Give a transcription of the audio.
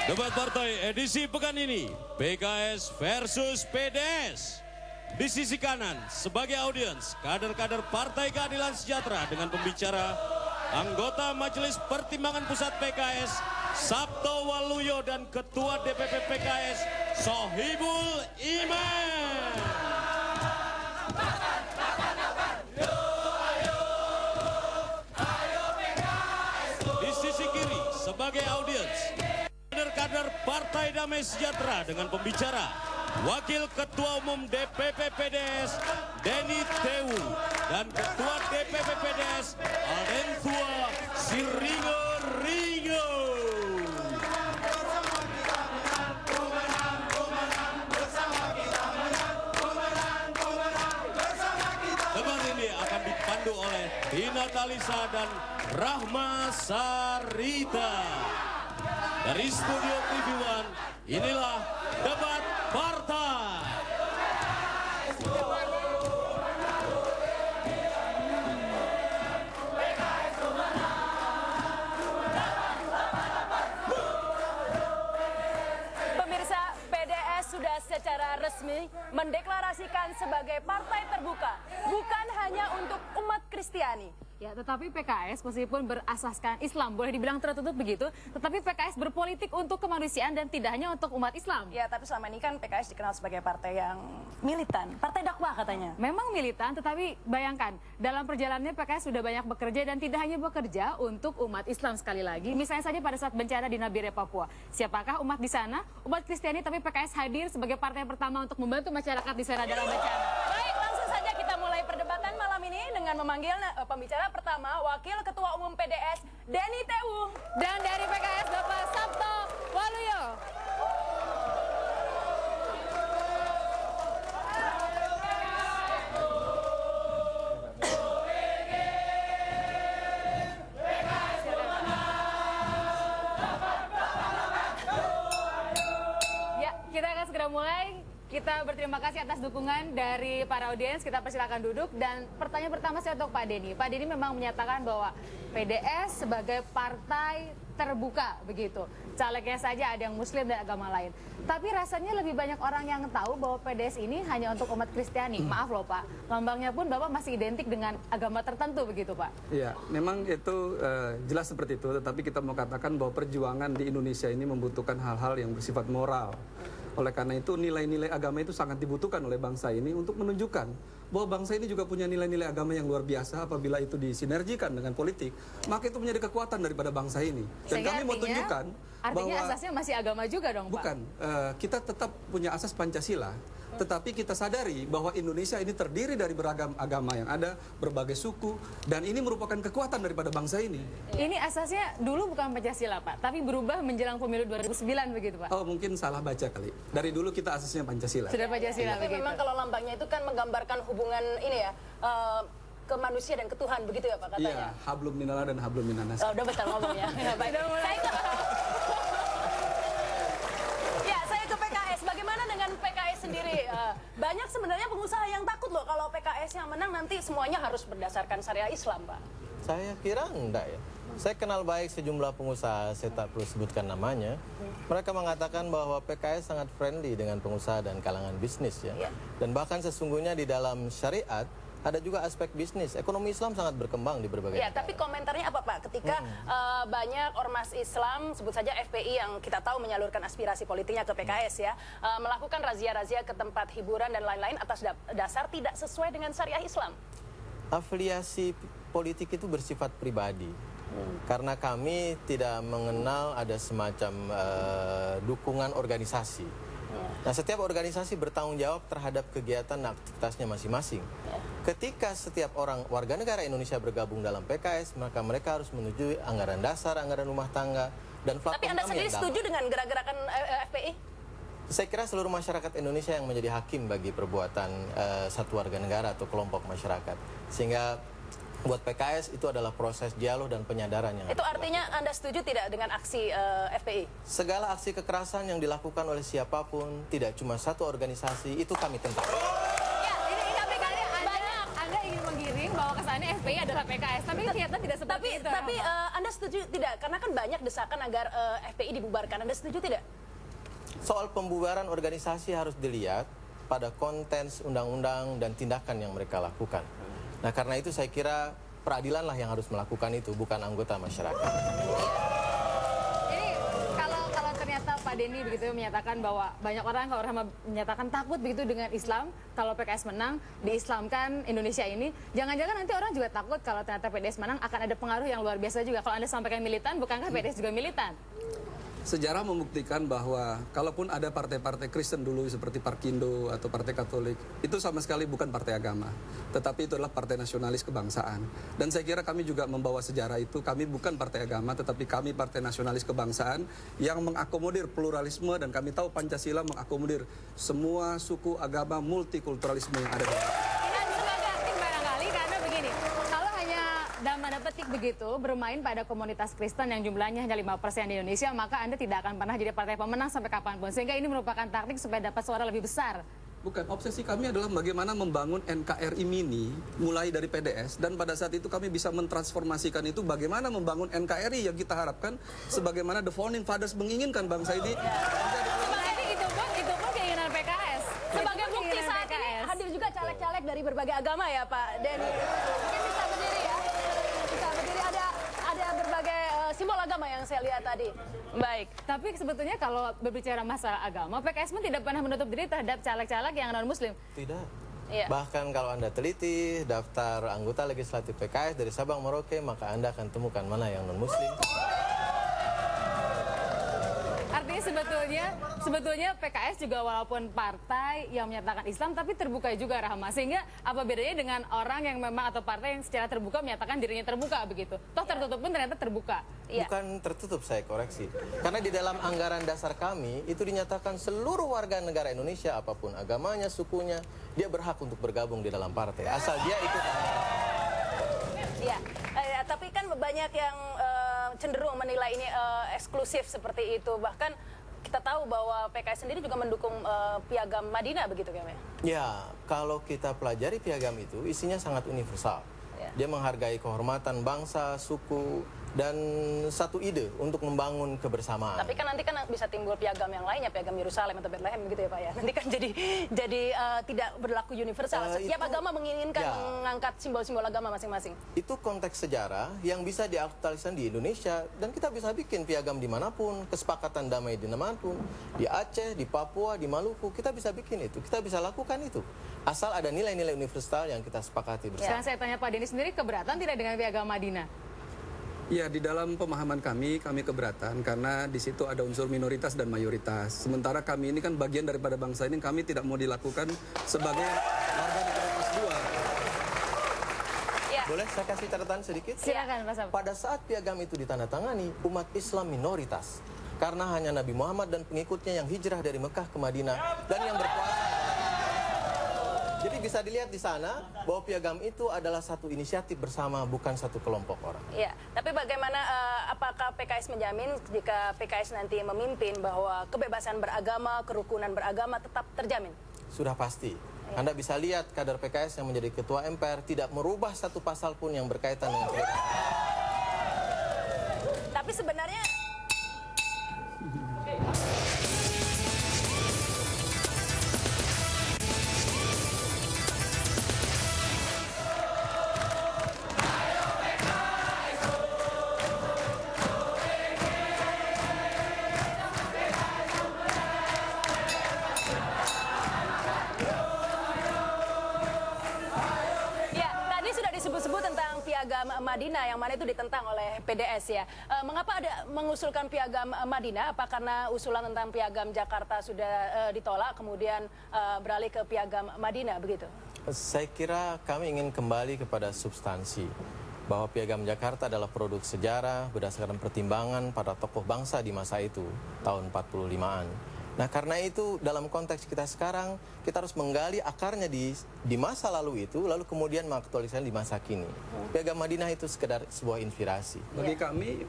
Debat partai edisi pekan ini, PKS versus PDS. Di sisi kanan, sebagai audiens, kader-kader Partai Keadilan Sejahtera dengan pembicara anggota Majelis Pertimbangan Pusat PKS, Sabto Waluyo, dan Ketua DPP PKS, Sohibul Iman. Di sisi kiri, sebagai audiens, kader-kader Partai Damai Sejahtera dengan pembicara Wakil Ketua Umum DPP PDS Denny Tewu dan Ketua DPP PDS Aldentua Siringo Ringo. Debat ini akan dipandu oleh Tina Talisa dan Rahma Sarita. Dari Studio TV One, inilah Debat Partai. Pemirsa, PDS sudah secara resmi mendeklarasikan sebagai partai terbuka, bukan hanya untuk umat Kristiani. Ya, tetapi PKS meskipun berasaskan Islam, boleh dibilang tertutup begitu, tetapi PKS berpolitik untuk kemanusiaan dan tidak hanya untuk umat Islam. Ya, tapi selama ini kan PKS dikenal sebagai partai yang militan, partai dakwah katanya. Memang militan, tetapi bayangkan, dalam perjalanannya PKS sudah banyak bekerja dan tidak hanya bekerja untuk umat Islam sekali lagi. Misalnya saja pada saat bencana di Nabire, Papua. Siapakah umat di sana? Umat Kristiani, tapi PKS hadir sebagai partai pertama untuk membantu masyarakat di sana dalam bencana. Baik, langsung saja kita mulai perdebatan malam ini dengan memanggil pembicara pertama, Wakil Ketua Umum PDS Denny Tewu, dan dari PKS Bapak Sabto Waluyo. Ya, kita akan segera mulai. Kita berterima kasih atas dukungan dari para audiens. Kita persilakan duduk. Dan pertanyaan pertama saya untuk Pak Denny. Pak Denny memang menyatakan bahwa PDS sebagai partai terbuka begitu. Calegnya saja ada yang Muslim dan agama lain. Tapi rasanya lebih banyak orang yang tahu bahwa PDS ini hanya untuk umat Kristiani. Maaf loh Pak, lambangnya pun Bapak masih identik dengan agama tertentu begitu Pak. Iya, memang itu jelas seperti itu. Tetapi kita mau katakan bahwa perjuangan di Indonesia ini membutuhkan hal-hal yang bersifat moral. Oleh karena itu nilai-nilai agama itu sangat dibutuhkan oleh bangsa ini untuk menunjukkan bahwa bangsa ini juga punya nilai-nilai agama yang luar biasa. Apabila itu disinergikan dengan politik, maka itu menjadi kekuatan daripada bangsa ini. Dan Sehingga kami mau tunjukkan artinya bahwa asasnya masih agama juga dong Pak? Bukan, kita tetap punya asas Pancasila. Tetapi kita sadari bahwa Indonesia ini terdiri dari beragam agama yang ada, berbagai suku, dan ini merupakan kekuatan daripada bangsa ini. Ini asasnya dulu bukan Pancasila Pak, tapi berubah menjelang pemilu 2009 begitu Pak? Oh, mungkin salah baca kali. Dari dulu kita asasnya Pancasila. Sudah Pancasila Tapi begitu. memang kalau lambangnya itu kan menggambarkan hubungan ini ya, ke manusia dan ke Tuhan, begitu ya Pak katanya? Iya, hablum minallah dan hablum minanas. Oh, udah betul ngomong ya. Ya, baik. Saya ke PKS. Bagaimana dengan PKS sendiri? Banyak sebenarnya pengusaha yang takut loh kalau PKS yang menang nanti semuanya harus berdasarkan syariah Islam, Pak. Saya kira enggak ya. Saya kenal baik sejumlah pengusaha, saya tak perlu sebutkan namanya. Mereka mengatakan bahwa PKS sangat friendly dengan pengusaha dan kalangan bisnis ya. Dan bahkan sesungguhnya di dalam syariat ada juga aspek bisnis. Ekonomi Islam sangat berkembang di berbagai Ya, negara. tapi komentarnya apa Pak? Ketika banyak ormas Islam, sebut saja FPI yang kita tahu menyalurkan aspirasi politiknya ke PKS ya, melakukan razia-razia ke tempat hiburan dan lain-lain atas dasar tidak sesuai dengan syariah Islam. Afiliasi politik itu bersifat pribadi. Karena kami tidak mengenal ada semacam dukungan organisasi. Nah, setiap organisasi bertanggung jawab terhadap kegiatan dan aktivitasnya masing-masing. Ketika setiap orang warga negara Indonesia bergabung dalam PKS, maka mereka harus menyetujui anggaran dasar, anggaran rumah tangga, dan platform Tapi Anda kami sendiri yang setuju damai. dengan gerak-gerakan FPI? Saya kira seluruh masyarakat Indonesia yang menjadi hakim bagi perbuatan satu warga negara atau kelompok masyarakat. Sehingga buat PKS itu adalah proses dialog dan penyadaran yang Itu harus artinya Anda setuju tidak dengan aksi FPI? segala aksi kekerasan yang dilakukan oleh siapapun, tidak cuma ssatu organisasi, itu kami tentang. Ya, ini APK-nya Anda ingin menggiring bahwa kesannya FPI adalah PKS, tapi ternyata tidak seperti itu. Tapi Anda setuju tidak? Karena kan banyak desakan agar FPI dibubarkan. Anda setuju tidak? Soal pembubaran organisasi harus dilihat pada konteks undang-undang dan tindakan yang mereka lakukan. Nah, karena itu saya kira peradilan lah yang harus melakukan itu, bukan anggota masyarakat. Ini kalau ternyata Pak Denny begitu menyatakan bahwa banyak orang kalau orang menyatakan takut begitu dengan Islam, kalau PKS menang diislamkan Indonesia ini, jangan-jangan nanti orang juga takut kalau ternyata PDS menang akan ada pengaruh yang luar biasa juga. Kalau Anda sampaikan militan, bukankah PDS juga militan? Sejarah membuktikan bahwa kalaupun ada partai-partai Kristen dulu seperti Parkindo atau Partai Katolik, itu sama sekali bukan partai agama, tetapi itu adalah partai nasionalis kebangsaan. Dan saya kira kami juga membawa sejarah itu, kami bukan partai agama, tetapi kami partai nasionalis kebangsaan yang mengakomodir pluralisme, dan kami tahu Pancasila mengakomodir semua suku, agama, multikulturalisme yang ada di Dan sebagai aktif barangkali karena begini, kalau hanya dalam tanda petik begitu bermain pada komunitas Kristen yang jumlahnya hanya 5% di Indonesia, maka Anda tidak akan pernah jadi partai pemenang sampai kapanpun. Sehingga ini merupakan taktik supaya dapat suara lebih besar. Bukan, obsesi kami adalah bagaimana membangun NKRI mini mulai dari PDS, dan pada saat itu kami bisa mentransformasikan itu bagaimana membangun NKRI yang kita harapkan sebagaimana the founding fathers menginginkan bangsa ini. Berarti itu pun keinginan PKS. Sebagai Itu pun bukti keinginan saat ini PKS. hadir juga caleg-caleg dari berbagai agama ya Pak Denny. Mungkin bisa berdiri ya. Bisa berdiri, ada berbagai simbol agama yang saya lihat tadi. Baik. Tapi sebetulnya kalau berbicara masalah agama, PKS pun tidak pernah menutup diri terhadap caleg-caleg yang non-muslim. Tidak. Iya. Bahkan kalau Anda teliti daftar anggota legislatif PKS dari Sabang Merauke, maka Anda akan temukan mana yang non-muslim. Artinya sebetulnya PKS juga walaupun partai yang menyatakan Islam tapi terbuka juga, Rahma. Sehingga apa bedanya dengan orang yang memang atau partai yang secara terbuka menyatakan dirinya terbuka begitu. Toh tertutup pun ternyata terbuka. Iya. Bukan tertutup, saya koreksi. Karena di dalam anggaran dasar kami itu dinyatakan seluruh warga negara Indonesia apapun agamanya, sukunya, dia berhak untuk bergabung di dalam partai asal dia ikut anggaran. Iya. Tapi kan banyak yang cenderung menilai ini eksklusif seperti itu. Bahkan kita tahu bahwa PKS sendiri juga mendukung Piagam Madinah begitu kan ya? Ya, kalau kita pelajari piagam itu isinya sangat universal. Ya. Dia menghargai kehormatan bangsa, suku, dan satu ide untuk membangun kebersamaan. Tapi kan nanti kan bisa timbul piagam yang lainnya, piagam Yerusalem atau Bethlehem gitu ya Pak ya. Nanti kan jadi tidak berlaku universal. Setiap agama menginginkan mengangkat simbol-simbol agama masing-masing. Itu konteks sejarah yang bisa diaktualisasikan di Indonesia, dan kita bisa bikin piagam dimanapun, kesepakatan damai dimanapun, di Aceh, di Papua, di Maluku, kita bisa bikin itu, kita bisa lakukan itu. Asal ada nilai-nilai universal yang kita sepakati bersama. Sekarang saya tanya Pak Denny sendiri, keberatan tidak dengan Piagam Madinah? Ya, di dalam pemahaman kami keberatan karena di situ ada unsur minoritas dan mayoritas. Sementara kami ini kan bagian daripada bangsa ini, kami tidak mau dilakukan sebagai warga negara kelas 2. Ya. Boleh saya kasih catatan sedikit? Silakan Pak Sam. Pada saat piagam itu ditandatangani, umat Islam minoritas. Karena hanya Nabi Muhammad dan pengikutnya yang hijrah dari Mekah ke Madinah dan yang berpuasa. Jadi bisa dilihat di sana bahwa piagam itu adalah satu inisiatif bersama, bukan satu kelompok orang. Ya, tapi bagaimana apakah PKS menjamin jika PKS nanti memimpin bahwa kebebasan beragama, kerukunan beragama tetap terjamin? Sudah pasti. Anda bisa lihat kader PKS yang menjadi ketua MPR tidak merubah satu pasal pun yang berkaitan dengan kebebasan. Tapi sebenarnya disebut-sebut tentang Piagam Madinah yang mana itu ditentang oleh PDS ya. Mengapa ada mengusulkan Piagam Madinah? Apa karena usulan tentang Piagam Jakarta sudah ditolak, kemudian beralih ke Piagam Madinah begitu? Saya kira kami ingin kembali kepada substansi bahwa Piagam Jakarta adalah produk sejarah berdasarkan pertimbangan para tokoh bangsa di masa itu, tahun 45-an. Nah, karena itu dalam konteks kita sekarang, kita harus menggali akarnya di masa lalu itu, lalu kemudian mengaktualisasikan di masa kini. Piagam Madinah itu sekedar sebuah inspirasi. Bagi kami